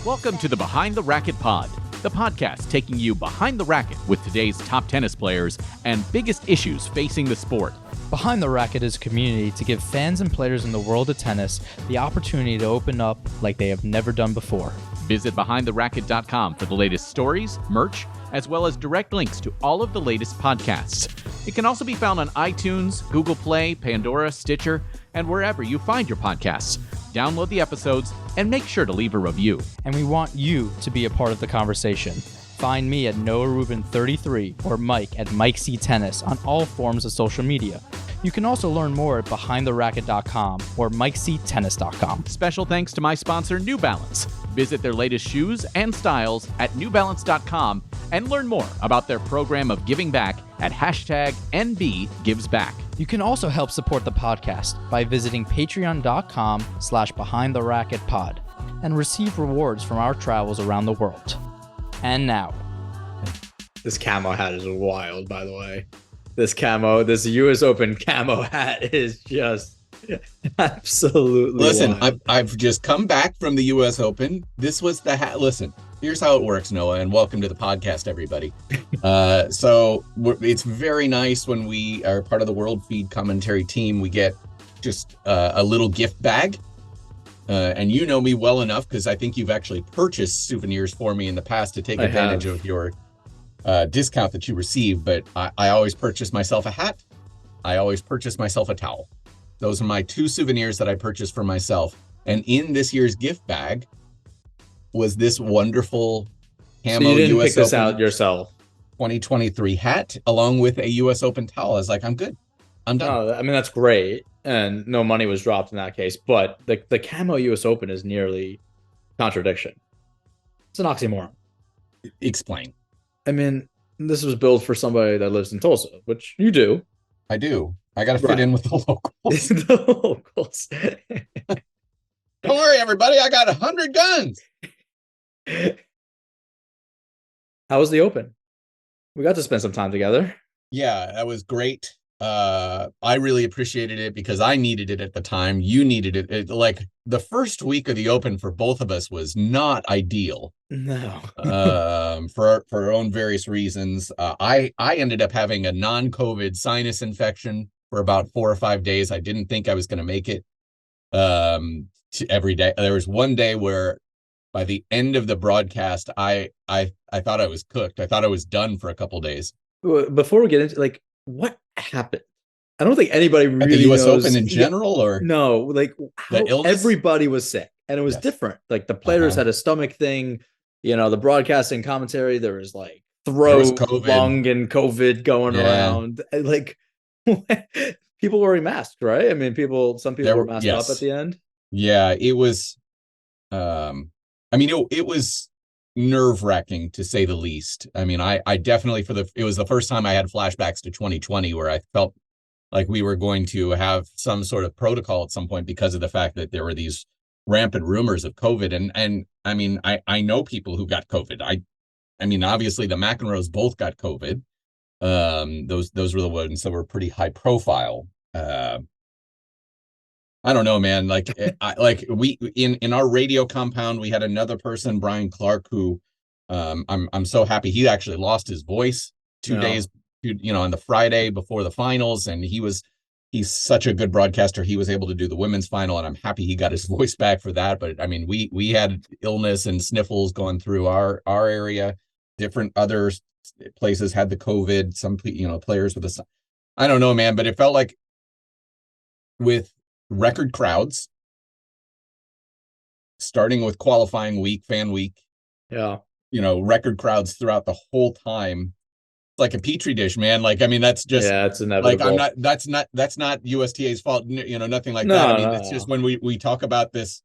Welcome to the Behind the Racquet Pod, the podcast taking you behind the racket with today's top tennis players and biggest issues facing the sport. Behind the Racquet is a community to give fans and players in the world of tennis the opportunity to open up like they have never done before. Visit BehindTheRacquet.com for the latest stories, merch, as well as direct links to all of the latest podcasts. It can also be found on iTunes, Google Play, Pandora, Stitcher, and wherever you find your podcasts. Download the episodes and make sure to leave a review. And we want you to be a part of the conversation. Find me at Noah Rubin 33 or Mike at Mike C Tennis on all forms of social media. You can also learn more at BehindTheRacquet.com or MikeCTennis.com. Special thanks to my sponsor, New Balance. Visit their latest shoes and styles at NewBalance.com and learn more about their program of giving back at #NBGivesBack. You can also help support the podcast by visiting patreon.com/BehindTheRacquetPod and receive rewards from our travels around the world. And now, this camo hat is wild, by the way. This US Open camo hat is just absolutely Listen, wild. I've just come back from the US Open. This was the hat. Listen, here's how it works, Noah, and welcome to the podcast, everybody. So it's very nice when we are part of the World Feed commentary team. We get just a little gift bag. And you know me well enough because I think you've actually purchased souvenirs for me in the past to take advantage of your discount that you receive. But I always purchase myself a hat. I always purchase myself a towel. Those are my two souvenirs that I purchased for myself. And in this year's gift bag was this wonderful camo so you didn't US pick this Open out yourself. 2023 hat along with a US Open towel. I was like, I'm good. I'm done. No, I mean, that's great. And no money was dropped in that case. But the camo US Open is nearly contradiction. It's an oxymoron. Explain. I mean, this was built for somebody that lives in Tulsa, which you do. I do. I got to fit Right. in with the locals. The locals. Don't worry, everybody. I got 100 guns. How was the Open? We got to spend some time together. Yeah, that was great. I really appreciated it because I needed it at the time. You needed it. Like the first week of the Open for both of us was not ideal. No. For our own various reasons. I ended up having a non-COVID sinus infection for about 4 or 5 days. I didn't think I was going to make it. Every day. There was one day where by the end of the broadcast, I thought I was cooked. I thought I was done for a couple days. Before we get into what happened? I don't think anybody really At the US knows. Open in general, or no, like how illness? everybody was sick, and it was Yes. different. Like the players had a stomach thing. You know, the broadcasting commentary, there was like throat, COVID. lung, and COVID going Yeah. around. Like people wearing masks, right? I mean, some people were masked up at the end. Yeah, it was. I mean, it was nerve-wracking to say the least. I mean, I definitely it was the first time I had flashbacks to 2020 where I felt like we were going to have some sort of protocol at some point because of the fact that there were these rampant rumors of COVID. And I mean, I know people who got COVID. I mean, obviously the McEnroes both got COVID. Those were the ones that were pretty high profile. I don't know, man. Like, we in our radio compound, we had another person, Brian Clark, who I'm so happy he actually lost his voice 2 days, on the Friday before the finals, and he's such a good broadcaster. He was able to do the women's final, and I'm happy he got his voice back for that. But I mean, we had illness and sniffles going through our area. Different other places had the COVID. Some players with the, I don't know, man. But it felt like with record crowds, starting with qualifying week, fan week. Yeah. Record crowds throughout the whole time. Like a petri dish, man. Like, I mean, that's just, it's inevitable. like, that's not USTA's fault, nothing like No, that. I mean, no, it's just when we talk about this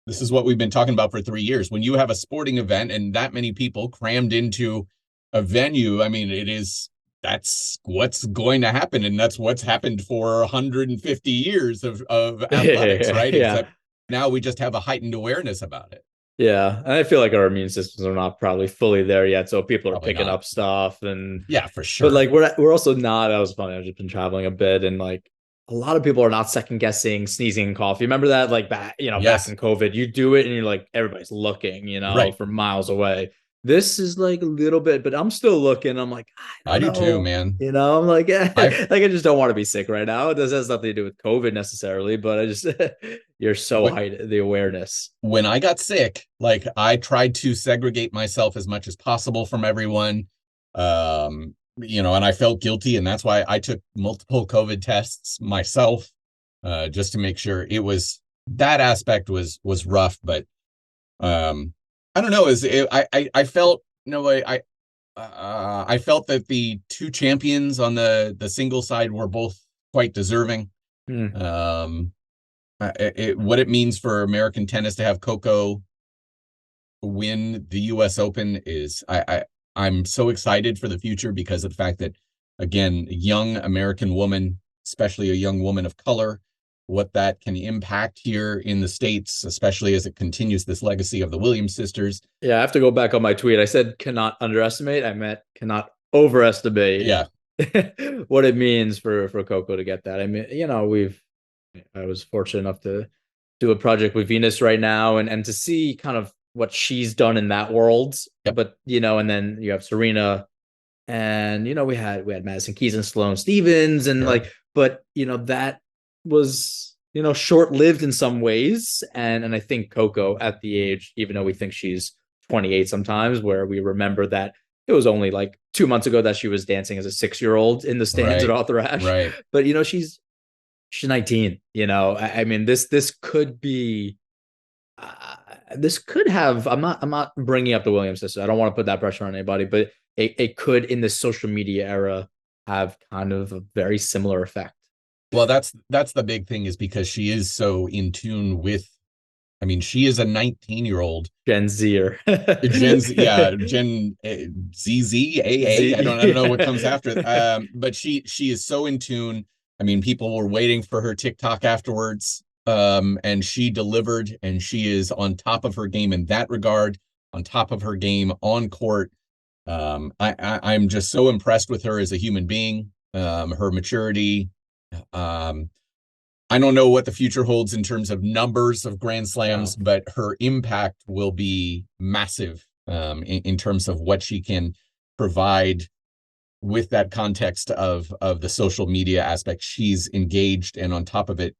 is what we've been talking about for 3 years. When you have a sporting event and that many people crammed into a venue, I mean, that's what's going to happen. And that's what's happened for 150 years of athletics, right? Yeah. Except now we just have a heightened awareness about it. Yeah, and I feel like our immune systems are not probably fully there yet, so people are Probably picking not. up stuff, and Yeah, for sure. but like we're also not. That was funny. I've just been traveling a bit, and like a lot of people are not second guessing sneezing and cough. You remember that, like back, back Yes. in COVID, you do it and you're like, everybody's looking, Right. for miles away. This is like a little bit, but I'm still looking. I'm like, I do don't too, know. man. I'm like, I've like I just don't want to be sick right now. This has nothing to do with COVID necessarily, but I just you're so what high the awareness. when I got sick, like I tried to segregate myself as much as possible from everyone. And I felt guilty, and that's why I took multiple COVID tests myself, just to make sure. That aspect was rough, but I don't know. I felt no way. I felt that the two champions on the single side were both quite deserving. Um, what it means for American tennis to have Coco win the U.S. Open is I'm so excited for the future because of the fact that, again, a young American woman, especially a young woman of color, what that can impact here in the States, especially as it continues this legacy of the Williams sisters. Yeah, I have to go back on my tweet. I said cannot underestimate. I meant cannot overestimate. Yeah. What it means for Coco to get that. I mean, I was fortunate enough to do a project with Venus right now and to see kind of what she's done in that world. Yep. But and then you have Serena, and we had Madison Keys and Sloane Stevens, and Sure. but that was short-lived in some ways, and I think Coco at the age, even though we think she's 28 sometimes, where we remember that it was only like 2 months ago that she was dancing as a 6-year-old in the stands at Arthur Ashe. Right. But she's 19. I mean, this could be. This could have. I'm not bringing up the Williams sisters. I don't want to put that pressure on anybody, but it could, in this social media era, have kind of a very similar effect. Well, that's the big thing, is because she is so in tune with. I mean, she is a 19-year-old Gen Zer. Gen Z, yeah, Gen ZZAA. I don't know what comes after. But she is so in tune. I mean, people were waiting for her TikTok afterwards, and she delivered, and she is on top of her game in that regard, on top of her game on court. I'm just so impressed with her as a human being, her maturity. I don't know what the future holds in terms of numbers of Grand Slams, but her impact will be massive, in terms of what she can provide with that context of the social media aspect. She's engaged, and on top of it,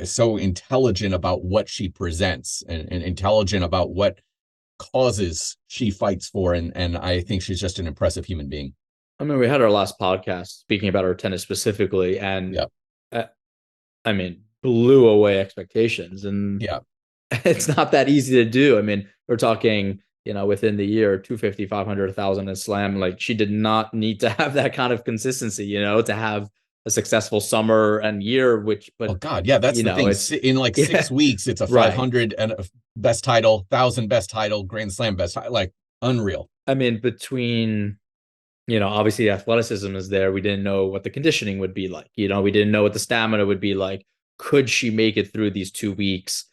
so intelligent about what she presents, and intelligent about what causes she fights for. And I think she's just an impressive human being. I mean, we had our last podcast speaking about her tennis specifically, and I mean, blew away expectations. And it's not that easy to do. I mean, we're talking, within the year, 250, 500, 1,000 in slam. Like, she did not need to have that kind of consistency, to have a successful summer and year, but oh God, yeah, that's the thing. It's in like 6 weeks, it's a 500 and a best title, 1,000 best title, Grand Slam best title, like unreal. I mean, between, obviously athleticism is there. We didn't know what the conditioning would be like. We didn't know what the stamina would be like. Could she make it through these 2 weeks,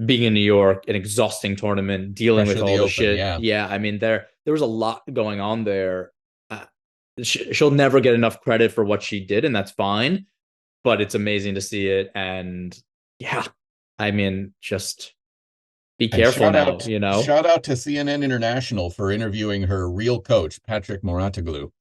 being in New York, an exhausting tournament, dealing with all the shit? Yeah. I mean, there was a lot going on there. She'll never get enough credit for what she did, and that's fine. But it's amazing to see it, and I mean, just be careful now. Shout out to CNN International for interviewing her real coach, Patrick Mouratoglou.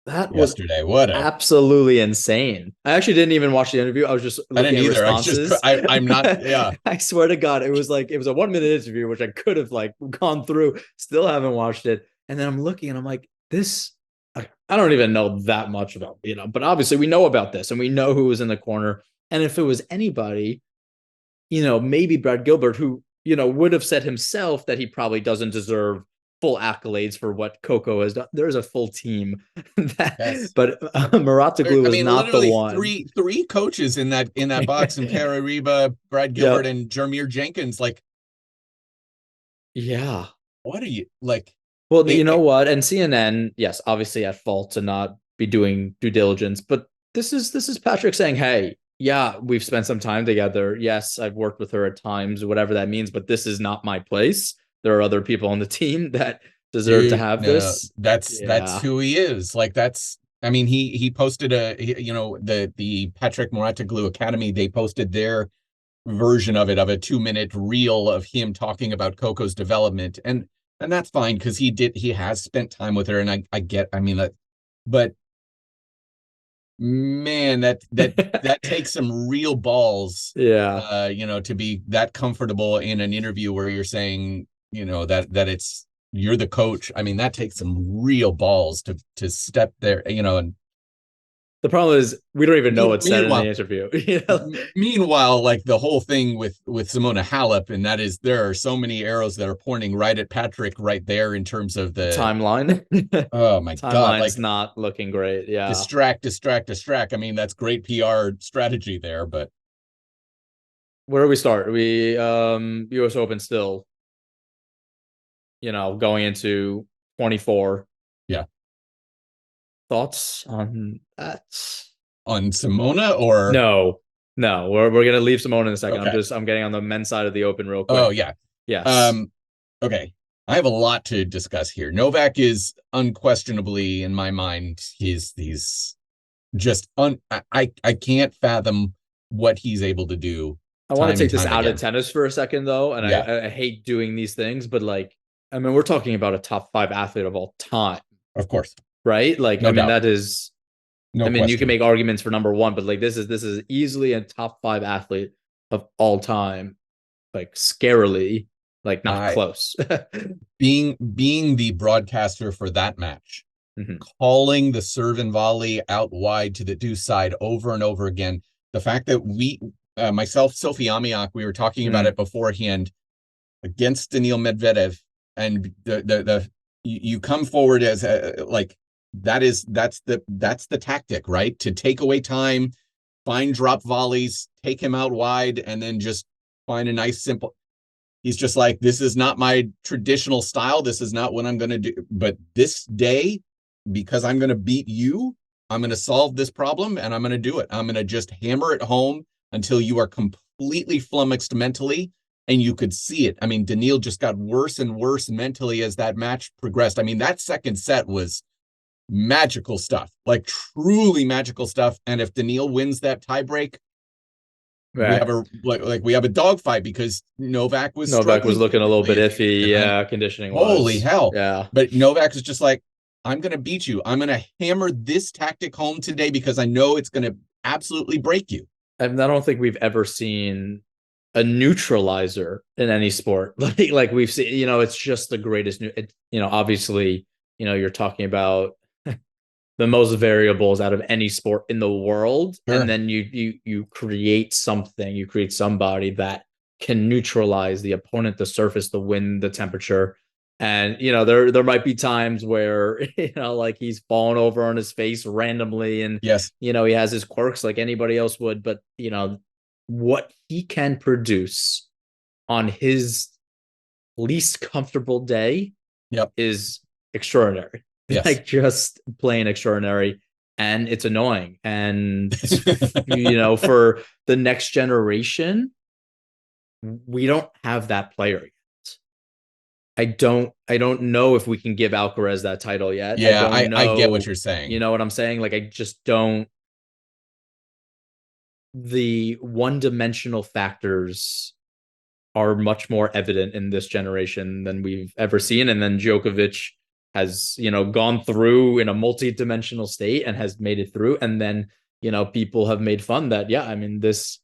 That was yesterday. Absolutely insane. I actually didn't even watch the interview. I was just looking at responses. I'm not. Yeah. I swear to God, it was a 1-minute interview, which I could have gone through. Still haven't watched it. And then I'm looking, and I'm like, this. I don't even know that much about, but obviously we know about this, and we know who was in the corner. And if it was anybody, maybe Brad Gilbert, who, would have said himself that he probably doesn't deserve full accolades for what Coco has done. There's a full team but Mouratoglou is not the one. Three coaches in that box, and Pere Riba, Brad Gilbert, and Jermier Jenkins. Like, what are you like? Well, you know what? And CNN, yes, obviously at fault to not be doing due diligence, but this is Patrick saying, hey, we've spent some time together. Yes, I've worked with her at times, whatever that means, but this is not my place. There are other people on the team that deserve to have this. That's who he is. Like, that's I mean, he posted the Patrick Mouratoglou Academy, they posted their version of a 2-minute reel of him talking about Coco's development. And that's fine because he has spent time with her. And I mean, but man, that takes some real balls, Yeah. to be that comfortable in an interview where you're saying, that it's, you're the coach. I mean, that takes some real balls to step there, and The problem is we don't even know what's said in the meanwhile, interview. meanwhile, like the whole thing with Simona Halep, and that is, there are so many arrows that are pointing right at Patrick right there in terms of the Timeline. Oh my God, Timeline's like not looking great. Yeah. distract. I mean, that's great PR strategy there, but Where do we start? We US Open still, going into 24. yeah. Thoughts on that? On Simona or No, we're gonna leave Simone in a second. Okay. I'm getting on the men's side of the Open real quick. Oh yeah. Yes. Okay. I have a lot to discuss here. Novak is unquestionably, in my mind, he's just I can't fathom what he's able to do. I want to take this time out again. of tennis for a second though, and Yeah. I hate doing these things, but like, I mean, we're talking about a top 5 athlete of all time, Of course. right? Like, No I mean, doubt. that is. No I mean, you can question. make arguments for number 1, but like this is easily a top 5 athlete of all time, like scarily, like not close. Being the broadcaster for that match, calling the serve and volley out wide to the deuce side over and over again. The fact that myself, Sophie Amiak, we were talking about it beforehand against Daniil Medvedev, and you come forward as that's the tactic, right? To take away time, find drop volleys, take him out wide, and then just find a nice simple. He's just like, this is not my traditional style. This is not what I'm going to do. But this day, because I'm going to beat you, I'm going to solve this problem and I'm going to do it. I'm going to just hammer it home until you are completely flummoxed mentally. And you could see it. I mean, Daniil just got worse and worse mentally as that match progressed. I mean, that second set was magical stuff, like truly magical stuff. And if Daniil wins that tiebreak, Right. we have a dogfight because Novak was looking a little bit iffy, yeah, conditioning wise. Holy hell. Yeah. But Novak is just like, I'm going to beat you. I'm going to hammer this tactic home today because I know it's going to absolutely break you. And I don't think we've ever seen a neutralizer in any sport. Like we've seen, it's just the greatest obviously, you're talking about the most variables out of any sport in the world. Sure. And then you create something, you create somebody that can neutralize the opponent, the surface, the wind, the temperature. And, there might be times where, like he's fallen over on his face randomly and, yes, he has his quirks like anybody else would, but, what he can produce on his least comfortable day is extraordinary. Yes. Like just plain extraordinary. And it's annoying. And, for the next generation, we don't have that player yet. I don't know if we can give Alcaraz that title yet. Yeah, I get what you're saying. You know what I'm saying? Like, I just don't. The one-dimensional factors are much more evident in this generation than we've ever seen. And then Djokovic has, gone through in a multi-dimensional state and has made it through. And then, people have made fun that, yeah, I mean, is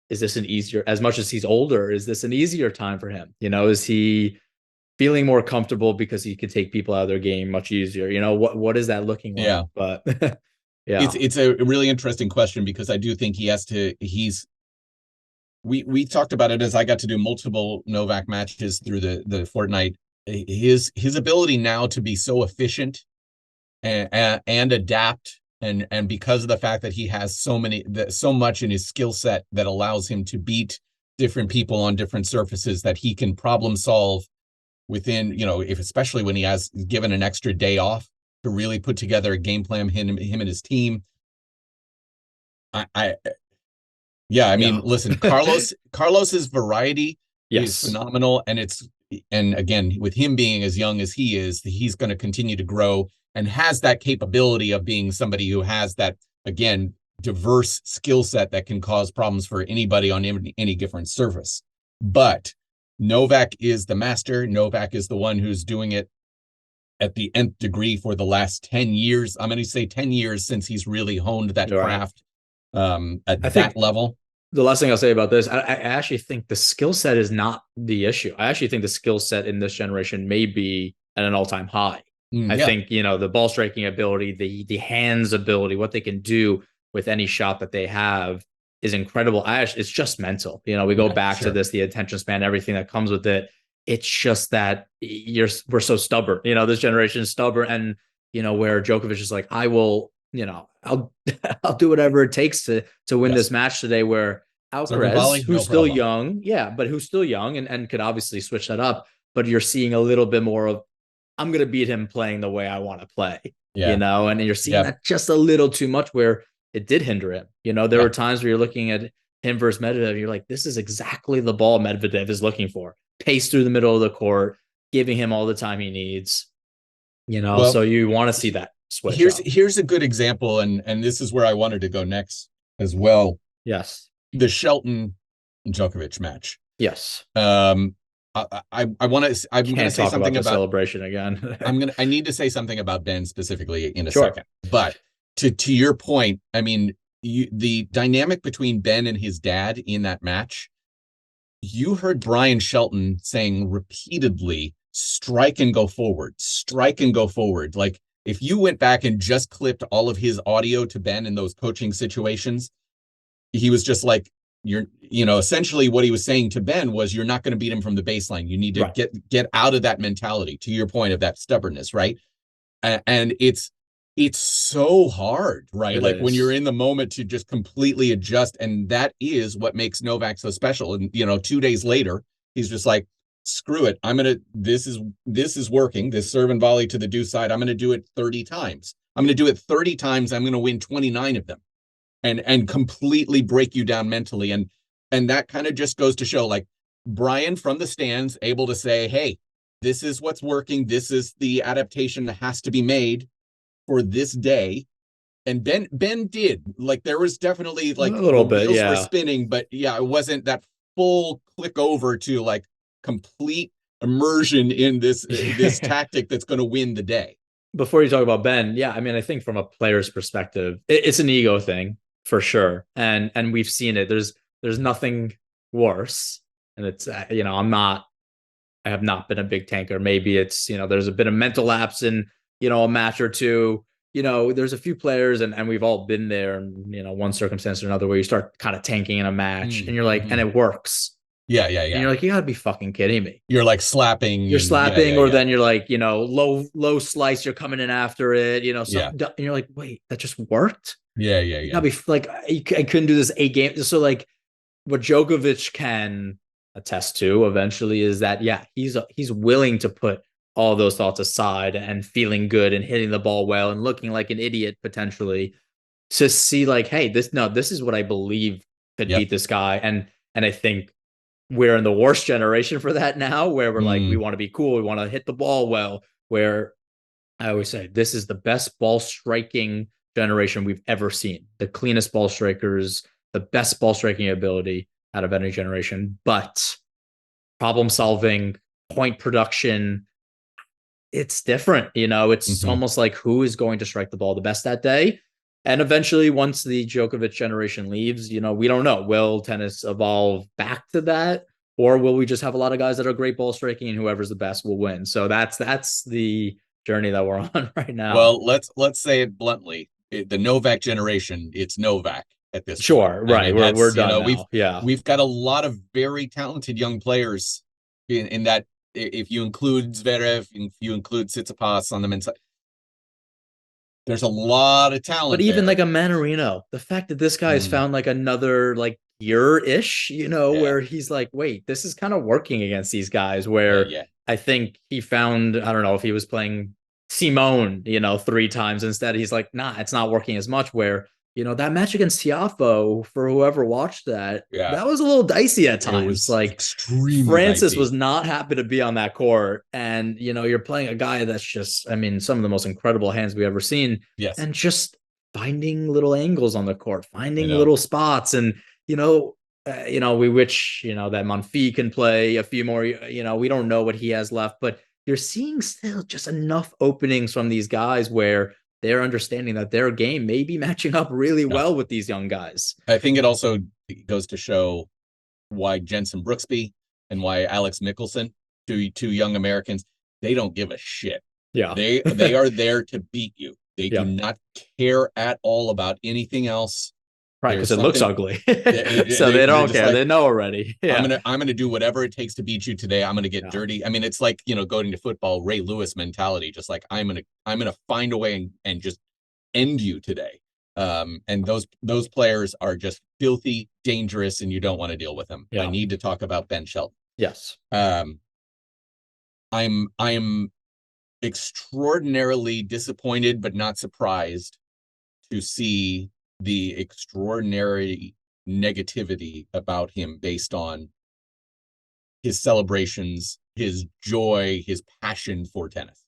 this an easier, as much as he's older, is this an easier time for him? Is he feeling more comfortable because he could take people out of their game much easier? What is that looking like? Yeah. But yeah, it's a really interesting question because I do think we talked about it as I got to do multiple Novak matches through the fortnight. His ability now to be so efficient and adapt, and because of the fact that he has so much in his skill set that allows him to beat different people on different surfaces, that he can problem solve within, especially when he has given an extra day off to really put together a game plan, him and his team. I mean, listen, Carlos's variety is phenomenal, and it's and again, with him being as young as he is, he's going to continue to grow and has that capability of being somebody who has that, again, diverse skill set that can cause problems for anybody on any different surface. But Novak is the master. Novak is the one who's doing it at the nth degree for the last 10 years. I'm going to say 10 years since he's really honed that craft at that level. The last thing I'll say about this, I actually think the skill set is not the issue. I actually think the skill set in this generation may be at an all-time high. I think, the ball striking ability, the hands ability, what they can do with any shot that they have is incredible. It's just mental. We go back to this, the attention span, everything that comes with it. It's just that we're so stubborn. This generation is stubborn, and where Djokovic is like, I will, I'll do whatever it takes to win this match today. Where Alcaraz, who's still young, but who's still young and could obviously switch that up. But you're seeing a little bit more of, I'm going to beat him playing the way I want to play, and you're seeing that just a little too much where it did hinder him. There were times where you're looking at him versus Medvedev. You're like, this is exactly the ball Medvedev is looking for. Pace through the middle of the court, giving him all the time he needs, so you want to see that switch. Here's a good example. And this is where I wanted to go next as well. Yes. The Shelton Djokovic match. Yes. I'm going to say something about celebration again. I need to say something about Ben specifically in a second, but to your point, I mean, the dynamic between Ben and his dad in that match, you heard Brian Shelton saying repeatedly, strike and go forward. Like, if you went back and just clipped all of his audio to Ben in those coaching situations, he was just like, essentially what he was saying to Ben was, you're not going to beat him from the baseline. You need to get out of that mentality, to your point of that stubbornness. Right. And it's so hard, right? When you're in the moment to just completely adjust. And that is what makes Novak so special. And, 2 days later, he's just like, screw it. This is working. This serve and volley to the deuce side. I'm going to do it 30 times. I'm going to do it 30 times. I'm going to win 29 of them and completely break you down mentally. And that kind of just goes to show, like, Brian from the stands able to say, hey, this is what's working. This is the adaptation that has to be made for this day. And Ben did, like, there was definitely like a little bit, were spinning, but it wasn't that full click over to like complete immersion in this tactic that's going to win the day. Before you talk about Ben, I think from a player's perspective, it's an ego thing for sure, and we've seen it. There's nothing worse, and it's I have not been a big tanker. Maybe it's there's a bit of mental lapse in a match or two. There's a few players, and we've all been there, and one circumstance or another where you start kind of tanking in a match, and you're like, and it works. Yeah. And you're like, you gotta be fucking kidding me. You're like slapping. You're slapping, or then you're like, low slice. You're coming in after it. And you're like, wait, that just worked. Yeah. You gotta be like, I couldn't do this 8 games. So like, what Djokovic can attest to eventually is that he's willing to put all those thoughts aside and feeling good and hitting the ball well and looking like an idiot potentially to see like, hey, this is what I believe could beat this guy. And I think we're in the worst generation for that now, where we're like, we want to be cool. We want to hit the ball well, where I always say this is the best ball striking generation we've ever seen. The cleanest ball strikers, the best ball striking ability out of any generation, but problem solving, point production, it's different. It's almost like who is going to strike the ball the best that day. And eventually, once the Djokovic generation leaves, we don't know. Will tennis evolve back to that? Or will we just have a lot of guys that are great ball striking and whoever's the best will win? So that's the journey that we're on right now. Well, let's say it bluntly. The Novak generation, it's Novak at this point. Right. We're done now. We've got a lot of very talented young players in that. If you include Zverev, if you include Tsitsipas on the men's side, there's a lot of talent. But even like a Manarino, the fact that this guy has found like another like year-ish, where he's like, wait, this is kind of working against these guys, where I think he found, I don't know if he was playing Simone, 3 times instead. He's like, nah, it's not working as much, where, that match against Tiafoe, for whoever watched that, that was a little dicey at times. It was like extremely Francis dicey. was not happy to be on that court. And, you're playing a guy that's just, some of the most incredible hands we've ever seen. Yes. And just finding little angles on the court, finding little spots. And, we wish, that Monfils can play a few more, we don't know what he has left, but you're seeing still just enough openings from these guys where they're understanding that their game may be matching up really well with these young guys. I think it also goes to show why Jensen Brooksby and why Alex Mickelson, two young Americans, they don't give a shit. Yeah. They are there to beat you. They do not care at all about anything else. Right, because it looks ugly. So they don't care. Like, they know already. Yeah. I'm gonna do whatever it takes to beat you today. I'm gonna get dirty. I mean, it's like, going to football, Ray Lewis mentality, just like I'm gonna find a way and just end you today. And those players are just filthy, dangerous, and you don't want to deal with them. I need to talk about Ben Shelton. Yes. I'm extraordinarily disappointed, but not surprised to see the extraordinary negativity about him based on his celebrations, his joy, his passion for tennis.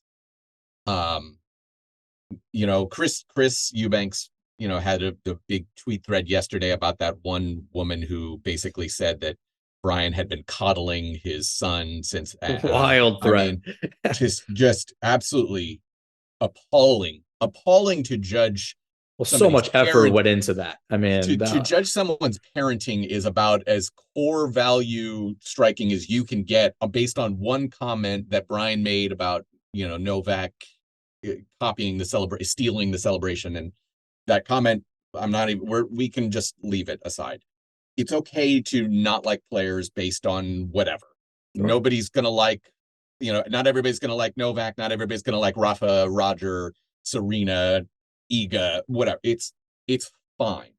Chris Eubanks, had a big tweet thread yesterday about that one woman who basically said that Brian had been coddling his son since wild threat. I mean, just absolutely appalling to judge. Well, so much effort went into that. I mean, to judge someone's parenting is about as core value striking as you can get based on one comment that Brian made about, Novak copying stealing the celebration. And that comment, we can just leave it aside. It's okay to not like players based on whatever. Sure. Nobody's going to like, not everybody's going to like Novak. Not everybody's going to like Rafa, Roger, Serena, Iga, whatever. It's fine.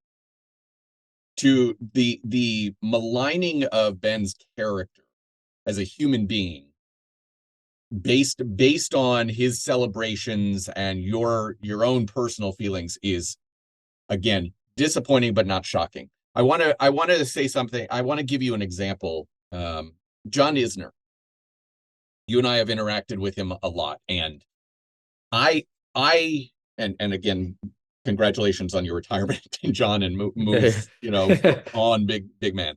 To the maligning of Ben's character as a human being based on his celebrations and your own personal feelings is, again, disappointing but not shocking. I want to say something. I want to give you an example. John Isner. You and I have interacted with him a lot, and I and again, congratulations on your retirement, John, and move on, big man.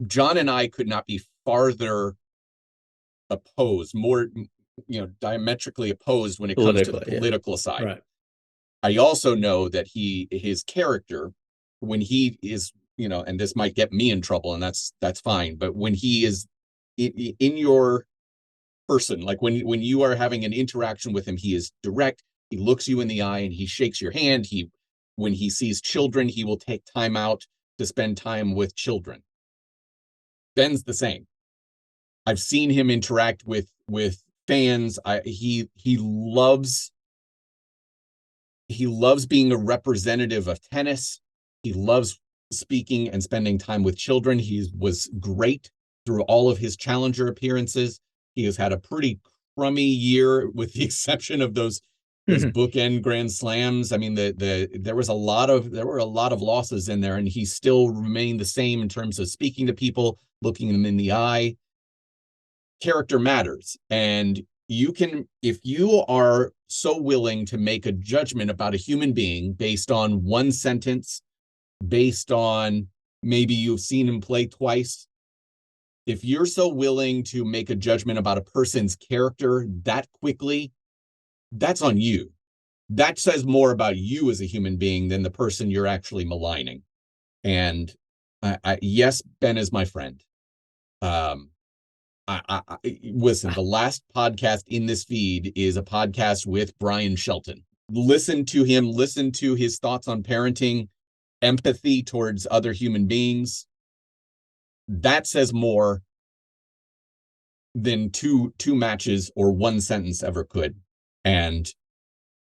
John and I could not be farther opposed, more diametrically opposed when it comes to the political side. Right. I also know that his character, when he is, and this might get me in trouble, and that's fine, but when he is in your person, like when you are having an interaction with him, he is direct. He looks you in the eye and he shakes your hand. When he sees children, he will take time out to spend time with children. Ben's the same. I've seen him interact with fans. He loves being a representative of tennis. He loves speaking and spending time with children. He was great through all of his challenger appearances. He has had a pretty crummy year, with the exception of those bookend Grand Slams. I mean, there were a lot of losses in there, and he still remained the same in terms of speaking to people, looking them in the eye. Character matters, and if you are so willing to make a judgment about a human being based on one sentence, based on maybe you've seen him play twice, if you're so willing to make a judgment about a person's character that quickly, that's on you. That says more about you as a human being than the person you're actually maligning. And yes, Ben is my friend. Listen, the last podcast in this feed is a podcast with Brian Shelton. Listen to him, listen to his thoughts on parenting, empathy towards other human beings. That says more than two matches or one sentence ever could. And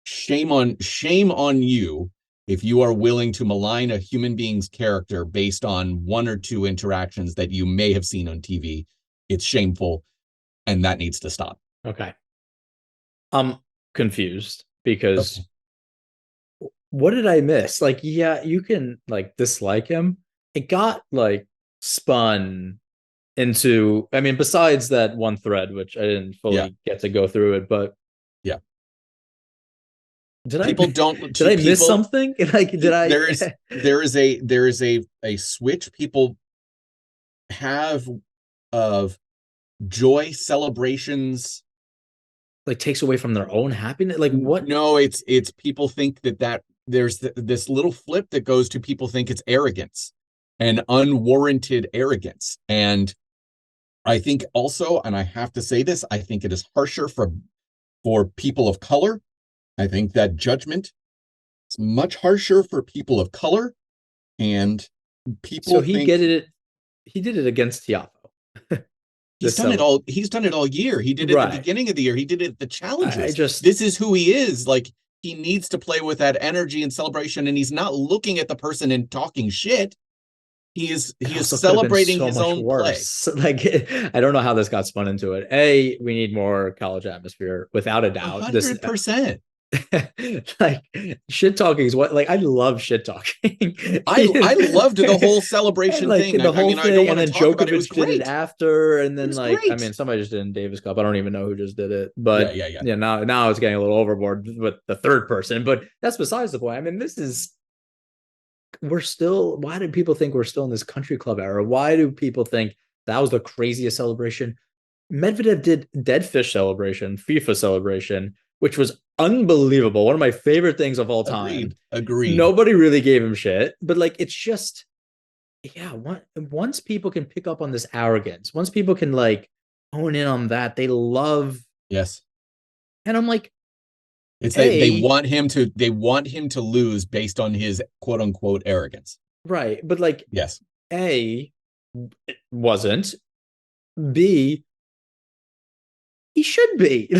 shame on you if you are willing to malign a human being's character based on one or two interactions that you may have seen on TV. It's shameful, and that needs to stop. Okay. I'm confused because what did I miss? Like, yeah, you can like dislike him. It got like spun into, I mean, besides that one thread, which I didn't fully get to go through it, but Yeah. did People I don't did I miss people something? Like, did I? there is a switch people have of joy celebrations. Like takes away from their own happiness? Like what? No, it's people think that there's this little flip that goes to people think it's arrogance and unwarranted arrogance. And I think also, and I have to say this, I think it is harsher for people of color. I think that judgment is much harsher for people of color, and people So think he did it against Tiafo. he's done it all. He's done it all year. He did it at the beginning of the year. He did it at the challenges. This is who he is. Like, he needs to play with that energy and celebration, and he's not looking at the person and talking shit. He is celebrating his own play. Like, I don't know how this got spun into it. We need more college atmosphere, without a doubt. 100%. Like, shit talking is what, like, I love shit talking. I loved the whole celebration thing. The whole I thing, don't and then Djokovic did it after, and then like, great. I mean, somebody just did it in Davis Cup. I don't even know who just did it, but yeah. Now it's getting a little overboard with the third person, but that's besides the point. I mean, why do people think we're still in this country club era? Why do people think that was the craziest celebration? Medvedev did dead fish celebration, FIFA celebration, which was unbelievable. One of my favorite things of all time. Agreed. Nobody really gave him shit, but like, it's just, once people can pick up on this arrogance, once people can like hone in on that, they love. Yes. And I'm like, they want him to lose based on his quote unquote arrogance. Right. But like, yes. A, it wasn't. B, he should be.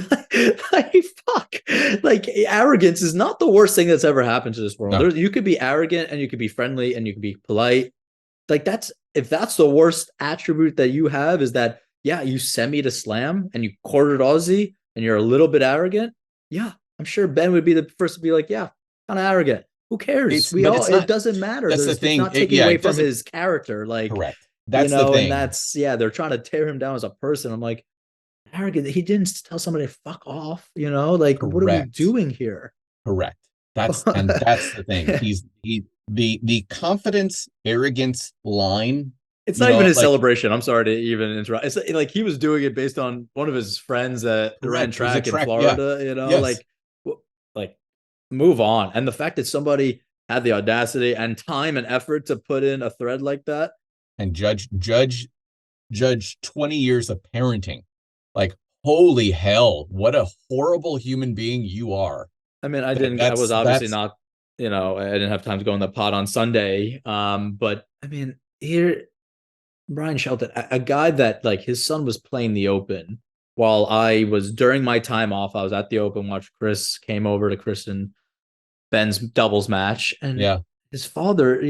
Like, fuck. Like, arrogance is not the worst thing that's ever happened to this world. No. You could be arrogant and you could be friendly and you could be polite. Like, if that's the worst attribute that you have, is that, you send me to slam and you quartered Aussie and you're a little bit arrogant. Yeah, I'm sure Ben would be the first to be like, kind of arrogant. Who cares? It doesn't matter. That's the thing. It's not taking away from his character. Like, correct. That's the thing. And they're trying to tear him down as a person. I'm like, arrogant. He didn't tell somebody to fuck off, like, correct. What are we doing here? Correct. That's the thing. The confidence, arrogance line. It's not even his celebration. I'm sorry to even interrupt. It's like he was doing it based on one of his friends that ran track in Florida, yes. like move on. And the fact that somebody had the audacity and time and effort to put in a thread like that and judge 20 years of parenting. Like, holy hell, what a horrible human being you are. I mean, I was obviously not, I didn't have time to go in the pod on Sunday. But I mean, here, Brian Shelton, a guy that, like, his son was playing the Open while I was, during my time off, I was at the Open, watched Chris, came over to Chris and Ben's doubles match. And his father,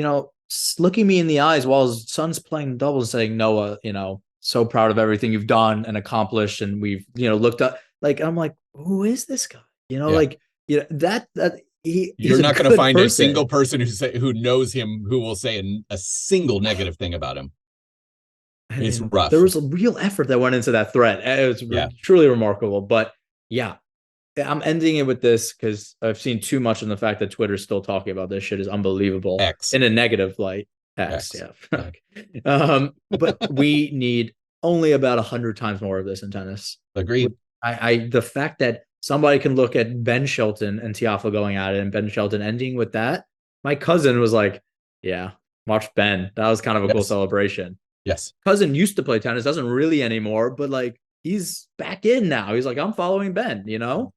looking me in the eyes while his son's playing doubles, saying, Noah, so proud of everything you've done and accomplished. And we've, looked up, like, I'm like, who is this guy? You're not going to find a single person who knows him who will say a single negative thing about him. It's rough. There was a real effort that went into that thread. It was truly remarkable. But I'm ending it with this because I've seen too much in the fact that Twitter's still talking about this shit is unbelievable. In a negative light. X. But we need only about 100 times more of this in tennis. Agreed. The fact that somebody can look at Ben Shelton and Tiafoe going at it and Ben Shelton ending with that. My cousin was like, watch Ben. That was kind of a cool celebration. Yes. Cousin used to play tennis, doesn't really anymore, but like, he's back in now. He's like, I'm following Ben,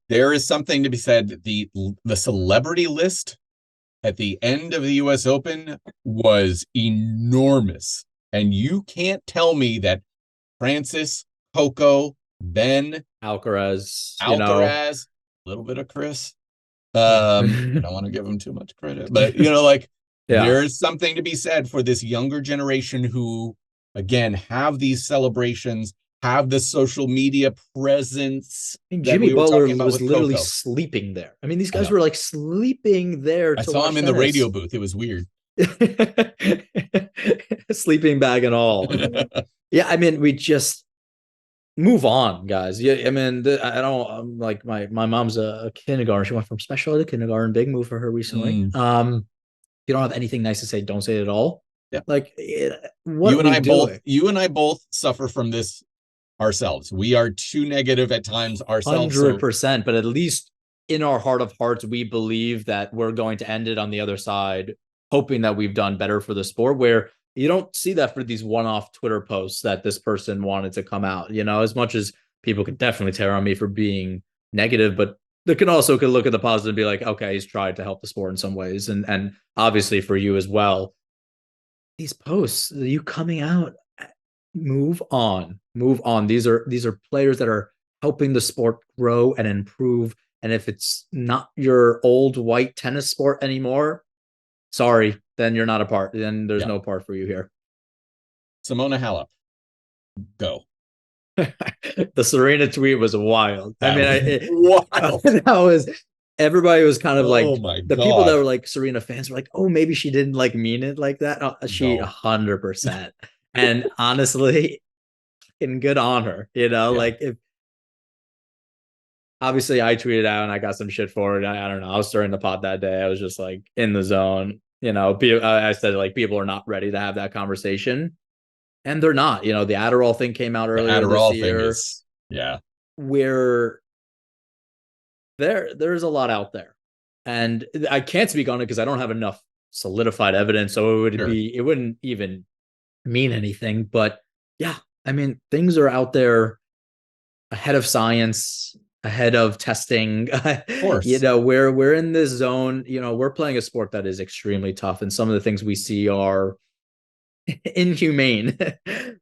There is something to be said. The celebrity list at the end of the US Open was enormous. And you can't tell me that Francis, Coco, Ben, Alcaraz, a little bit of Chris. I don't want to give him too much credit, but there is something to be said for this younger generation who, again, have these celebrations, have the social media presence. I mean, that Jimmy we were Butler talking about was with literally Coco. sleeping there. I mean, these I guys know. were like sleeping there I to saw watch him in the tennis. radio booth. It was weird. Sleeping bag and all. Yeah, I mean, we just move on, guys. Yeah, I mean, I don't. I'm like my mom's a kindergarten. She went from special ed to kindergarten. Big move for her recently. If you don't have anything nice to say, don't say it at all. Yeah. Like, what you and I doing? both. You and I both suffer from this ourselves. We are too negative at times ourselves. 100%. But at least in our heart of hearts, we believe that we're going to end it on the other side, hoping that we've done better for the sport. Where you don't see that for these one-off Twitter posts that this person wanted to come out, as much as people could definitely tear on me for being negative, but they could look at the positive and be like, okay, he's tried to help the sport in some ways. And obviously for you as well, these posts, you coming out, move on. These are players that are helping the sport grow and improve. And if it's not your old white tennis sport anymore, sorry, then you're not a part. Then there's no part for you here. Simona Halep, go. The Serena tweet was wild. Wild. That was, everybody was kind of like, the people that were like Serena fans were like, oh, maybe she didn't like mean it like that. She 100%. And honestly, in good on her, like if obviously I tweeted out and I got some shit for it. I don't know. I was stirring the pot that day. I was just like in the zone. I said like people are not ready to have that conversation, and they're not. The Adderall thing came out earlier this year. Where there's a lot out there, and I can't speak on it because I don't have enough solidified evidence. So it wouldn't even mean anything. But yeah, I mean, things are out there ahead of science, ahead of testing. Of course. We're in this zone. We're playing a sport that is extremely tough, and some of the things we see are inhumane.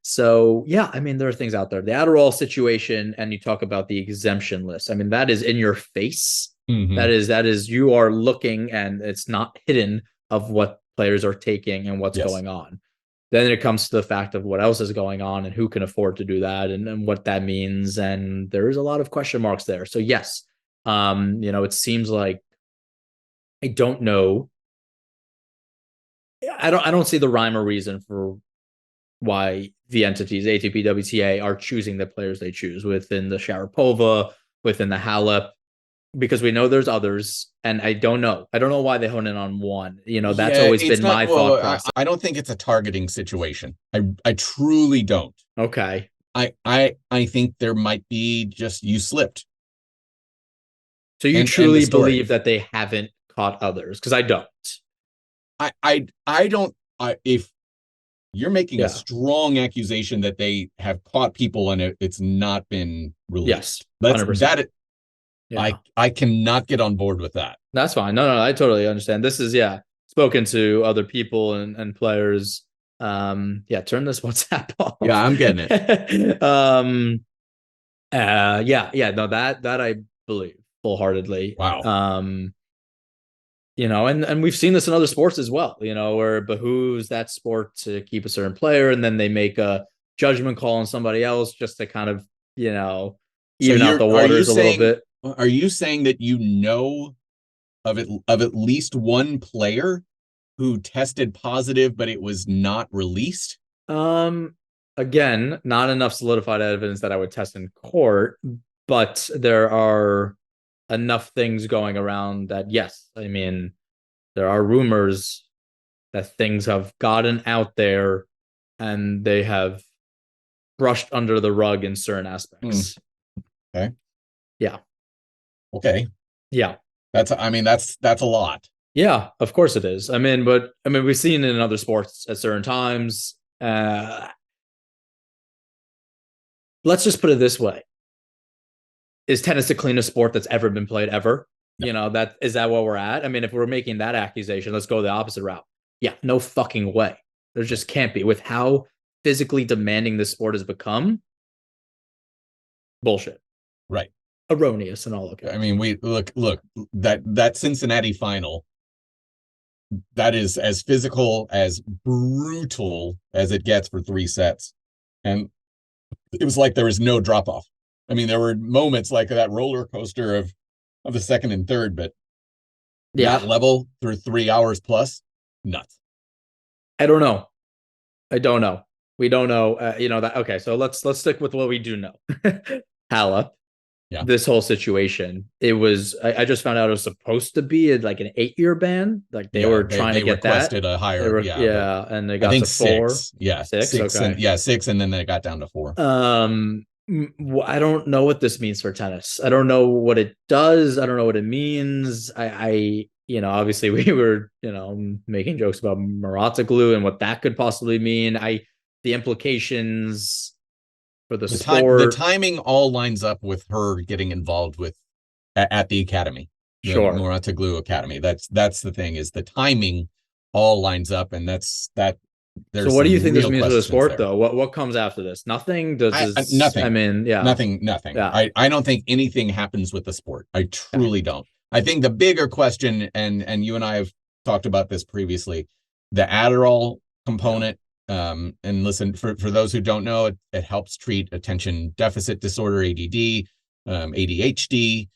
So yeah, I mean, there are things out there. The Adderall situation, and you talk about the exemption list. I mean, that is in your face. Mm-hmm. That is you are looking, and it's not hidden of what players are taking and what's going on. Then it comes to the fact of what else is going on and who can afford to do that and what that means. And there is a lot of question marks there. So yes, it seems like I don't know. I don't see the rhyme or reason for why the entities, ATP, WTA, are choosing the players they choose within the Sharapova, within the Halep, because we know there's others, and I don't know why they hone in on one. That's always been my thought process. I don't think it's a targeting situation. I truly don't. Okay. I think there might be just you slipped. So you truly believe that they haven't caught others? Because I don't. I don't. If you're making a strong accusation that they have caught people and it's not been released, yes, 100%. I cannot get on board with that. That's fine. No, I totally understand. This is spoken to other people and players. Turn this WhatsApp off. Yeah, I'm getting it. No, that I believe full-heartedly. Wow. And we've seen this in other sports as well, where it behooves that sport to keep a certain player, and then they make a judgment call on somebody else just to kind of, even out the waters a little bit. Are you saying that of at least one player who tested positive, but it was not released? Again, not enough solidified evidence that I would test in court, but there are enough things going around that, yes, I mean, there are rumors that things have gotten out there and they have brushed under the rug in certain aspects. Okay. Yeah. Okay. Yeah. That's a lot. Yeah, of course it is. We've seen it in other sports at certain times. Let's just put it this way. Is tennis the cleanest sport that's ever been played ever? No. Is that where we're at? I mean, if we're making that accusation, let's go the opposite route. Yeah, no fucking way. There just can't be. With how physically demanding this sport has become, bullshit. Right. Erroneous and all okay. I mean, we look that Cincinnati final, that is as physical, as brutal as it gets for 3 sets. And it was like there was no drop off. I mean, there were moments like that roller coaster of the second and third, but that level through 3 hours plus, nuts. I don't know. I don't know. We don't know. That. Okay, so let's stick with what we do know. Halep. Yeah. This whole situation. It was. I just found out it was supposed to be like an 8-year ban. Like they were trying to get requested that. a higher. And they got I think to 4. 6. Yeah, 6. Okay. And 6, and then they got down to 4. I don't know what this means for tennis. I don't know what it does. I don't know what it means. Obviously we were, making jokes about Maratoglu and what that could possibly mean. The implications for the sport. The timing all lines up with her getting involved with at the academy. Sure. The Moratoglu Academy. That's the thing, is the timing all lines up, and that's that. So what do you think this means for the sport, though? What comes after this? Nothing? Nothing. I mean, yeah. Nothing. Yeah. I don't think anything happens with the sport. I truly don't. I think the bigger question, and you and I have talked about this previously, the Adderall component. And listen, for those who don't know, it helps treat attention deficit disorder, ADD, ADHD.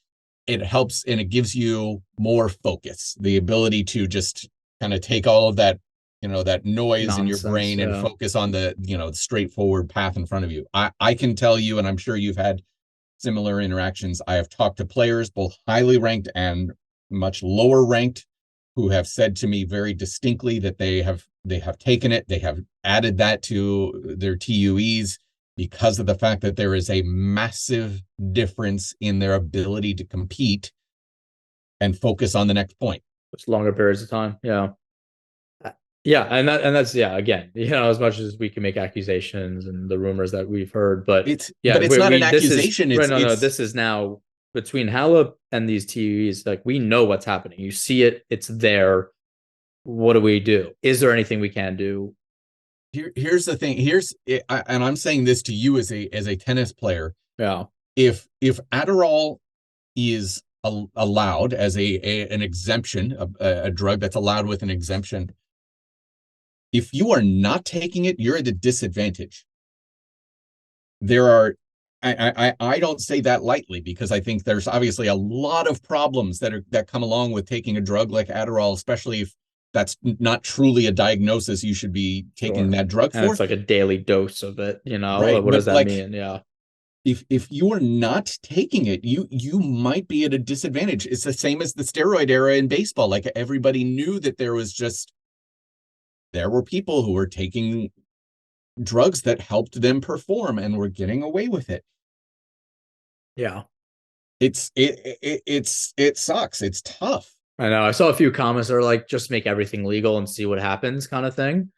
It helps, and it gives you more focus, the ability to just kind of take all of that, that noise in your brain and focus on the, straightforward path in front of you. I can tell you, and I'm sure you've had similar interactions. I have talked to players, both highly ranked and much lower ranked, who have said to me very distinctly that they have taken it. They have added that to their TUEs because of the fact that there is a massive difference in their ability to compete and focus on the next point. It's longer periods of time. Yeah. Yeah, and that's again, as much as we can make accusations and the rumors that we've heard, but it's not an accusation. This is now between Halep and these TUEs, like, we know what's happening. You see it, it's there. What do we do? Is there anything we can do? Here's the thing. And I'm saying this to you as a tennis player. Yeah. If Adderall is allowed as an exemption, a drug that's allowed with an exemption, if you are not taking it, you're at a disadvantage. I don't say that lightly, because I think there's obviously a lot of problems that come along with taking a drug like Adderall, especially if that's not truly a diagnosis you should be taking that drug for. It's like a daily dose of it, Right. What does that mean? Yeah. If you are not taking it, you might be at a disadvantage. It's the same as the steroid era in baseball. Like, everybody knew that there were people who were taking drugs that helped them perform and were getting away with it. Yeah. It sucks. It's tough. I know. I saw a few comments that are like, just make everything legal and see what happens, kind of thing.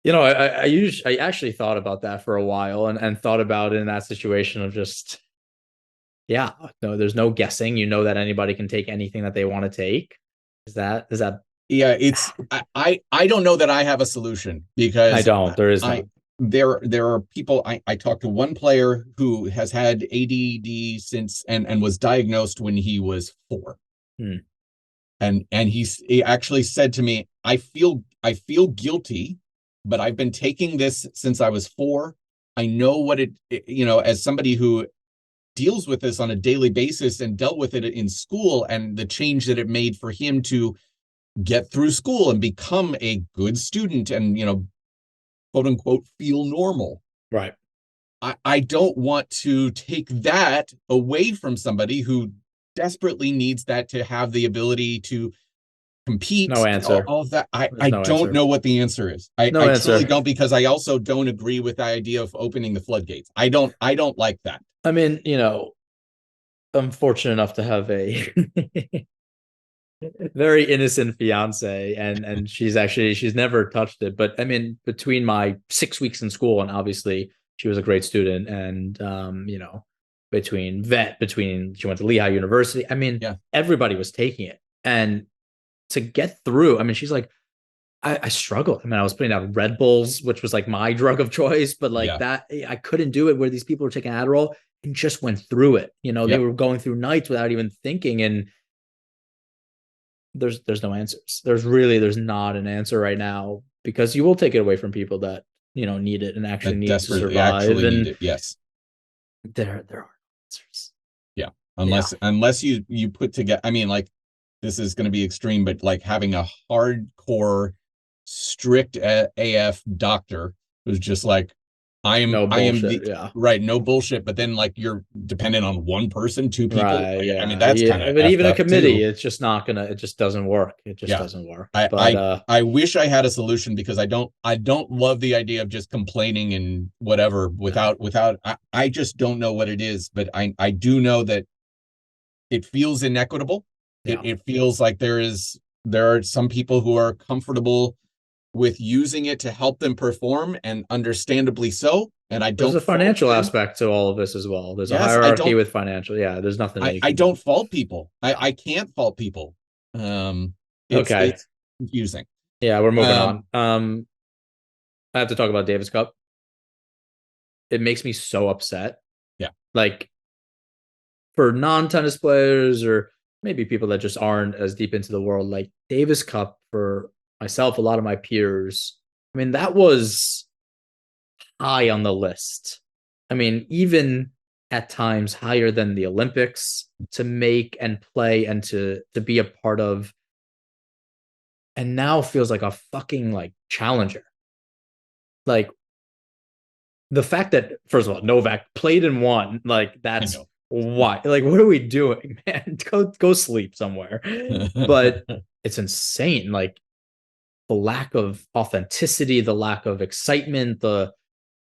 I actually thought about that for a while and thought about it in that situation of just, no, there's no guessing. That anybody can take anything that they want to take. Is that Yeah, I don't know that I have a solution, because I don't. There is not. There are people. I talked to one player who has had ADD since and was diagnosed when he was 4. And he actually said to me, I feel guilty, but I've been taking this since I was 4. I know what as somebody who deals with this on a daily basis and dealt with it in school, and the change that it made for him to get through school and become a good student and, quote unquote, feel normal. Right. I don't want to take that away from somebody who desperately needs that to have the ability to compete. No answer. All of that. I don't know what the answer is. I truly don't, because I also don't agree with the idea of opening the floodgates. I don't like that. I mean, I'm fortunate enough to have a very innocent fiance, and she's never touched it. But I mean, between my 6 weeks in school, and obviously she was a great student, and between she went to Lehigh University. I mean, everybody was taking it, and to get through, I mean, she's like, I struggled. I mean, I was putting out Red Bulls, which was like my drug of choice, but that I couldn't do it where these people were taking Adderall and just went through it. They were going through nights without even thinking, and there's no answers. There's not an answer right now, because you will take it away from people that need it and actually That need to desperately survive. actually And need it. Yes. there are answers. Yeah. Unless you put together, I mean, like, this is going to be extreme, but like having a hardcore, strict AF doctor who's just like, No I am bullshit. the Yeah. right, no bullshit. But then like you're dependent on one person, two people. Right. Like, I mean, Yeah. that's kind Yeah. of But effed even a up committee, too. it's just not gonna. It just doesn't work. It just Yeah. doesn't work. I, But I wish I had a solution because I don't love the idea of just complaining and whatever without I just don't know what it is, but I do know that it feels inequitable. Yeah. It feels like there are some people who are comfortable with using it to help them perform, and understandably so. And I There's don't a fault financial them. aspect to all of this as well. There's a Yes, I hierarchy don't with financial. Yeah, there's nothing that you I can do. don't fault people. I can't fault people. Okay. It's confusing. Yeah, we're moving Um, on. I have to talk about Davis Cup. It makes me so upset. Yeah. Like, for non-tennis players or maybe people that just aren't as deep into the world, like Davis Cup for myself, a lot of my peers, I mean, that was high on the list. I mean, even at times higher than the Olympics to make and play and to be a part of, and now feels like a fucking like challenger. Like, the fact that, first of all, Novak played and won, like, that's why. Like, what are we doing, man? Go sleep somewhere. But it's insane. Like, the lack of authenticity, the lack of excitement.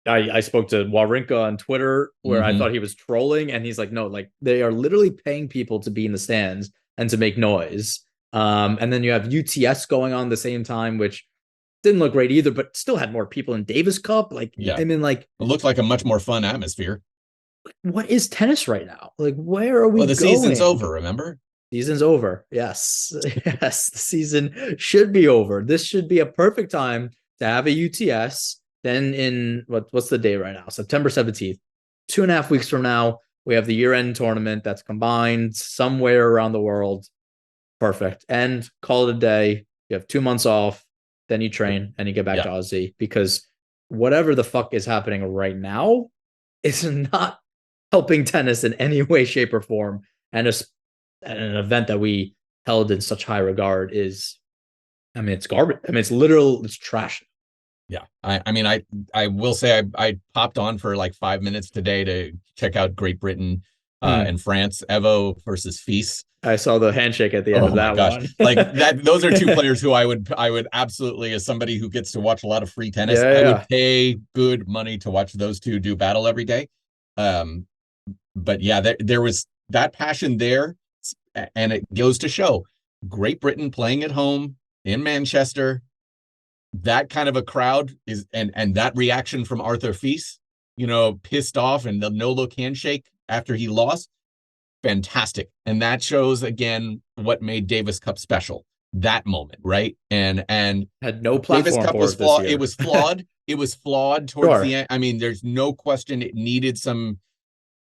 I spoke to Wawrinka on Twitter where I thought he was trolling, and he's like, no, like, they are literally paying people to be in the stands and to make noise. And then you have UTS going on the same time, which didn't look great either, but still had more people in Davis Cup. Like, yeah. I mean, like, it looked like a much more fun atmosphere. what is tennis right now? Like, where are we Well, the going? season's over, remember? Season's over. Yes. Yes. The season should be over. This should be a perfect time to have a UTS. Then in what's the day right now? September 17th. 2.5 weeks from now, we have the year-end tournament that's combined somewhere around the world. Perfect. And call it a day. You have 2 months off. Then you train and you get back to Aussie, because whatever the fuck is happening right now is not helping tennis in any way, shape, or form. And an event that we held in such high regard is, I mean, it's garbage. I mean, it's trash. Yeah. I mean, I will say I popped on for like 5 minutes today to check out Great Britain and France, Evo versus Fils. I saw the handshake at the end of that one. Like that, those are two players who I would absolutely, as somebody who gets to watch a lot of free tennis, I would pay good money to watch those two do battle every day. But yeah, there was that passion there, and it goes to show Great Britain playing at home in Manchester, that kind of a crowd is, and that reaction from Arthur Fils, pissed off, and the no look handshake after he lost. Fantastic. And that shows again what made Davis Cup special, that moment, right? And had no platform. Davis Cup was flawed. It was flawed. It was flawed towards the end. I mean, there's no question it needed some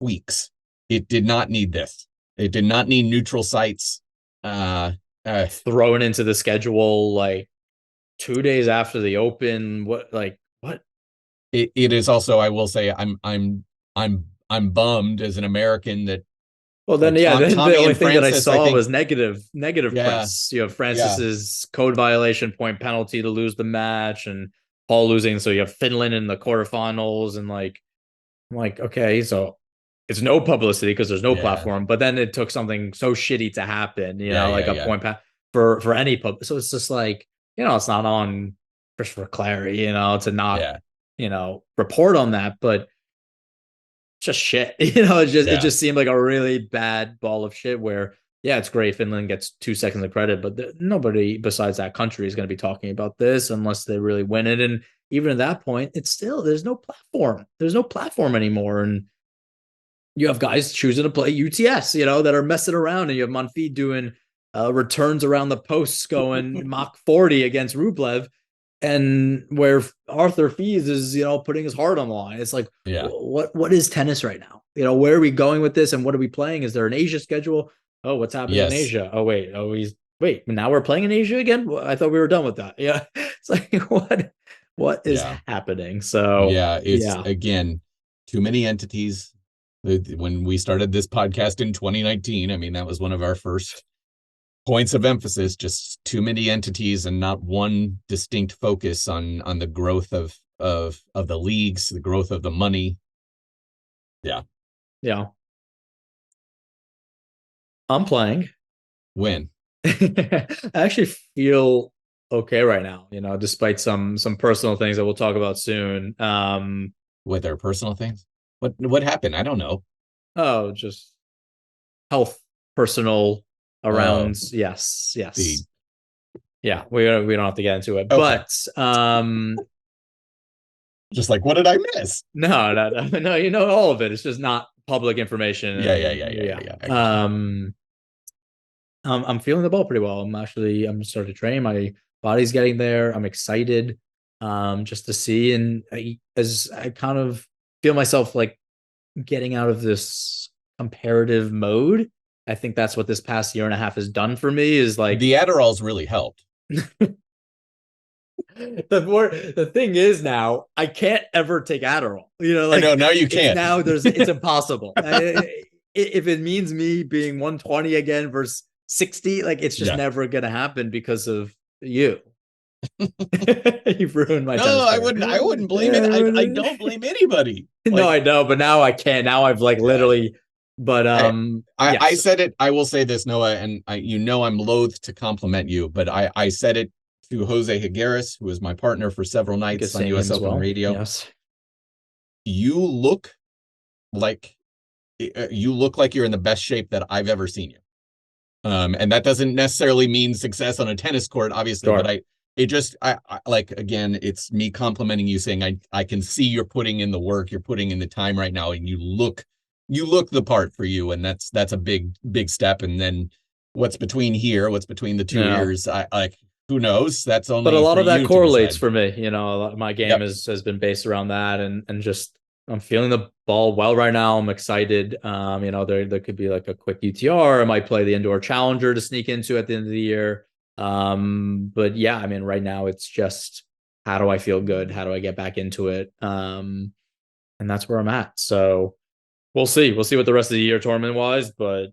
tweaks. It did not need this. It did not need neutral sites thrown into the schedule like 2 days after the Open. What? It is also, I will say, I'm bummed as an American that. Well, then, the only thing that I saw was negative Yeah, press. You have Francis's code violation, point penalty to lose the match, and Paul losing. So you have Finland in the quarterfinals, and I'm like, okay, so it's no publicity because there's no platform. But then it took something so shitty to happen, a point for any pub. So it's just like, it's not on Christopher Clary, to not, report on that, but just shit. It just seemed like a really bad ball of shit where, it's great Finland gets 2 seconds of credit, but nobody besides that country is going to be talking about this unless they really win it. And even at that point, it's still, there's no platform. There's no platform anymore. And you have guys choosing to play UTS, that are messing around, and you have Monfils doing returns around the posts going Mach 40 against Rublev. And where Arthur Fils is, putting his heart on the line. It's like, what is tennis right now? Where are we going with this, and what are we playing? Is there an Asia schedule? Oh, what's happening in Asia? Oh, wait. Oh, now we're playing in Asia again? Well, I thought we were done with that. Yeah. It's like, What is happening? So yeah, it's again, too many entities. When we started this podcast in 2019, I mean, that was one of our first points of emphasis, just too many entities and not one distinct focus on the growth of the leagues, the growth of the money. Yeah. I'm playing. When? I actually feel okay right now, despite some personal things that we'll talk about soon. What, their personal things? What happened? I don't know. Oh, just health, personal around. Yes. Yeah, we don't have to get into it, okay. But just like, what did I miss? No, all of it. It's just not public information. Yeah. I'm feeling the ball pretty well. I'm starting to train. My body's getting there. I'm excited, just to see, and as I kind of feel myself like getting out of this comparative mode. I think that's what this past year and a half has done for me. Is like the Adderall's really helped. The thing is, now I can't ever take Adderall. I know, now you can't. It's impossible. If it means me being 120 again versus 60, like it's just never gonna happen because of you. You've ruined my. No, I wouldn't blame it. I don't blame anybody. No, I know, but now I can't. Now I've literally. But I said it. I will say this, Noah, and I'm loath to compliment you, but I said it to Jose Higueras, who was my partner for several nights on US Open Radio. Yes. You look like you're in the best shape that I've ever seen you. And that doesn't necessarily mean success on a tennis court, obviously, sure. But I like, again, it's me complimenting you, saying I can see you're putting in the work, you're putting in the time right now, and you look the part for you, and that's a big step. And then what's between the 2 years, I who knows? That's only. But a lot of that correlates for me. A lot of my game has been based around that, and just I'm feeling the ball well right now. I'm excited. There could be like a quick UTR. I might play the indoor challenger to sneak into at the end of the year. But yeah, I mean, right now it's just, how do I feel good? How do I get back into it? And that's where I'm at. So we'll see what the rest of the year tournament wise, but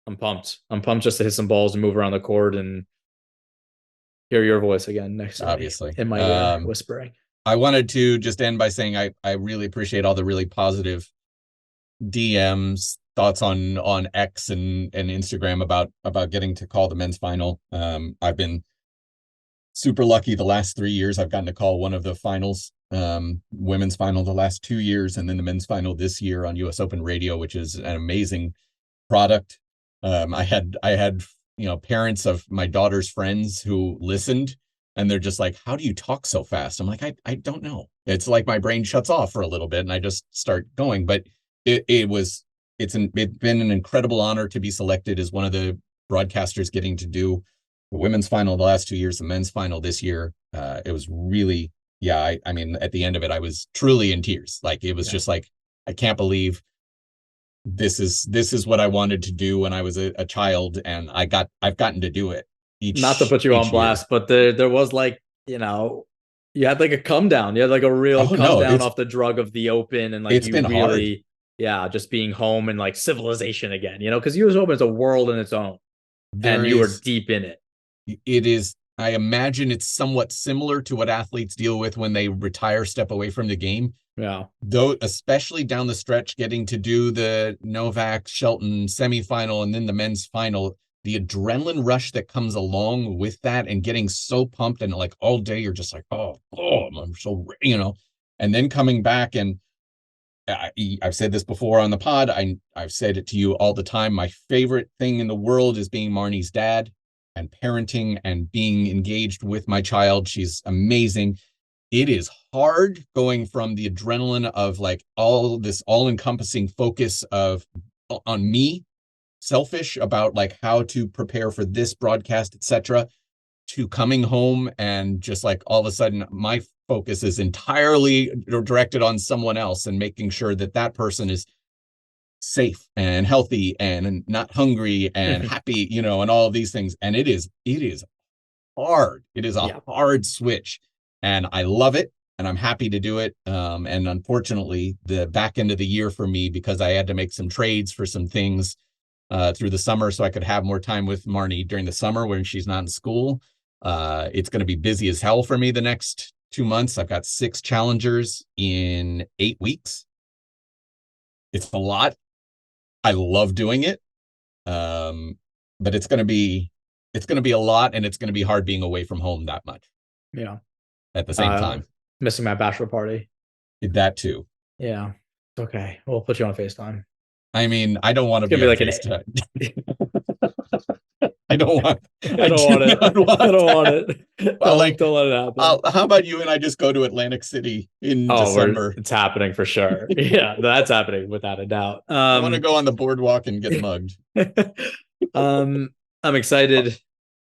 I'm pumped. I'm pumped just to hit some balls and move around the court and hear your voice again next to obviously me in my ear whispering. I wanted to just end by saying I really appreciate all the really positive DMs, thoughts on X and Instagram about getting to call the men's final. I've been super lucky the last 3 years. I've gotten to call one of the finals, women's final the last 2 years, and then the men's final this year on US Open Radio, which is an amazing product. I had parents of my daughter's friends who listened, and they're just like, how do you talk so fast? I'm like, I don't know. It's like my brain shuts off for a little bit and I just start going. But it's been an incredible honor to be selected as one of the broadcasters getting to do the women's final the last 2 years, the men's final this year. It was really, I mean, at the end of it, I was truly in tears. Like, it was just like, I can't believe this is what I wanted to do when I was a child, and I've gotten to do it. Not to put you on blast, but there was like, you had like a come down. You had like a real come down off the drug of the Open, and like, it's been really hard. Just being home and like civilization again, because US Open is a world in its own, and you were deep in it. It is. I imagine it's somewhat similar to what athletes deal with when they retire, step away from the game. Yeah. Though, especially down the stretch, getting to do the Novak Shelton semifinal and then the men's final, the adrenaline rush that comes along with that, and getting so pumped, and like all day you're just like, oh, I'm so, and then coming back, and I've said this before on the pod. I've said it to you all the time. My favorite thing in the world is being Marnie's dad and parenting and being engaged with my child. She's amazing. It is hard going from the adrenaline of like all this all-encompassing focus on me, selfish about like how to prepare for this broadcast, etc., to coming home and just like all of a sudden my focus is entirely directed on someone else and making sure that person is safe and healthy and not hungry and happy, and all of these things. And it is hard. It is a hard switch. and I love it, and I'm happy to do it. And unfortunately, the back end of the year for me, because I had to make some trades for some things through the summer so I could have more time with Marnie during the summer when she's not in school. It's going to be busy as hell for me the next 2 months. I've got 6 challengers in 8 weeks. It's a lot. I love doing it. But it's going to be a lot, and it's going to be hard being away from home that much. Yeah. At the same time. Missing my bachelor party. That too. Yeah. Okay. We'll put you on FaceTime. I mean, I don't want to be be like FaceTime. I don't want it. I don't want it. Well, like, don't let it happen. How about you and I just go to Atlantic City in December? It's happening for sure. Yeah, that's happening without a doubt. I want to go on the boardwalk and get mugged. I'm excited.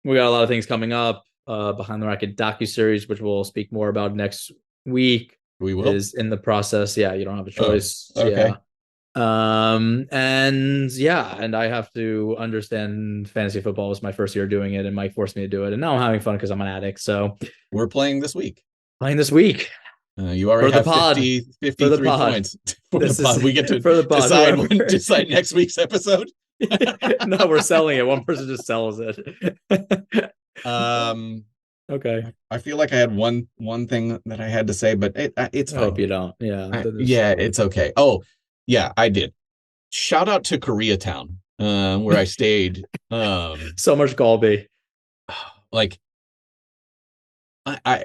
We got a lot of things coming up. Behind the Racket docuseries, which we'll speak more about next week. We will. Is in the process. Yeah, you don't have a choice. Oh, okay. Yeah. And I have to understand fantasy football. Was my first year doing it, and Mike forced me to do it, and now I'm having fun because I'm an addict. So we're playing this week. You already have 53 points for the pod. We get to decide next week's episode. No, we're selling it. One person just sells it. Okay. I feel like I had one thing that I had to say, but it's fine. I hope you don't. Yeah. It's okay. Oh, yeah, I did. Shout out to Koreatown, where I stayed. So much Galby. Like,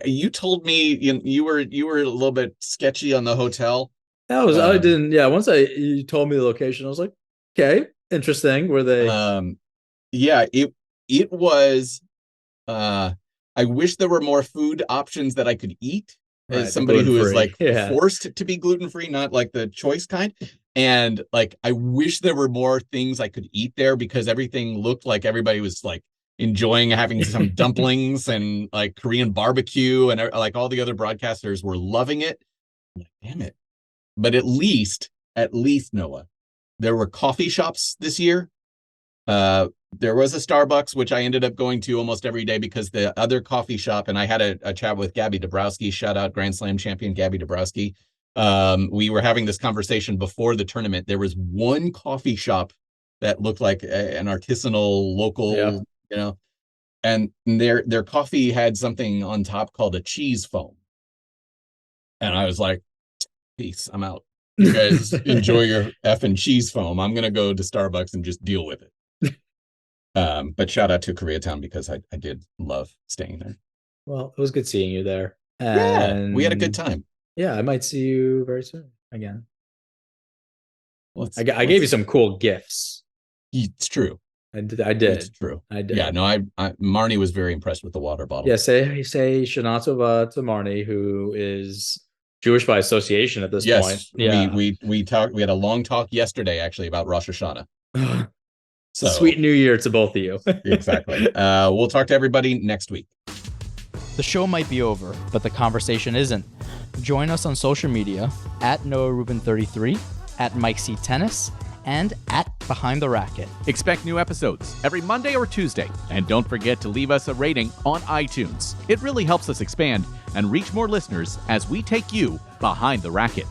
you told me you were a little bit sketchy on the hotel. I didn't. Yeah. Once you told me the location, I was like, okay, interesting. Were they? Yeah. It was. I wish there were more food options that I could eat as somebody who is like forced to be gluten-free, not like the choice kind. And like, I wish there were more things I could eat there, because everything looked like everybody was like enjoying having some dumplings and like Korean barbecue, and like all the other broadcasters were loving it. Like, damn it. But at least Noah, there were coffee shops this year. There was a Starbucks, which I ended up going to almost every day, because the other coffee shop, and I had a chat with Gabby Dabrowski, shout out Grand Slam champion Gabby Dabrowski. We were having this conversation before the tournament. There was one coffee shop that looked like an artisanal local, and their coffee had something on top called a cheese foam. And I was like, peace, I'm out. You guys enjoy your effing cheese foam. I'm going to go to Starbucks and just deal with it. But shout out to Koreatown, because I did love staying there. Well, it was good seeing you there. And we had a good time. Yeah, I might see you very soon again. I gave you some cool gifts. It's true. I did. It's true. I did. Yeah, no, Marnie was very impressed with the water bottle. Yeah, say Shana Tova to Marnie, who is Jewish by association at this point. Yeah. We talked. We had a long talk yesterday, actually, about Rosh Hashanah. So sweet New Year to both of you. Exactly. We'll talk to everybody next week. The show might be over, but the conversation isn't. Join us on social media at NoahRubin33, at Mike C. Tennis, and at Behind the Racket. Expect new episodes every Monday or Tuesday. And don't forget to leave us a rating on iTunes. It really helps us expand and reach more listeners as we take you behind the racket.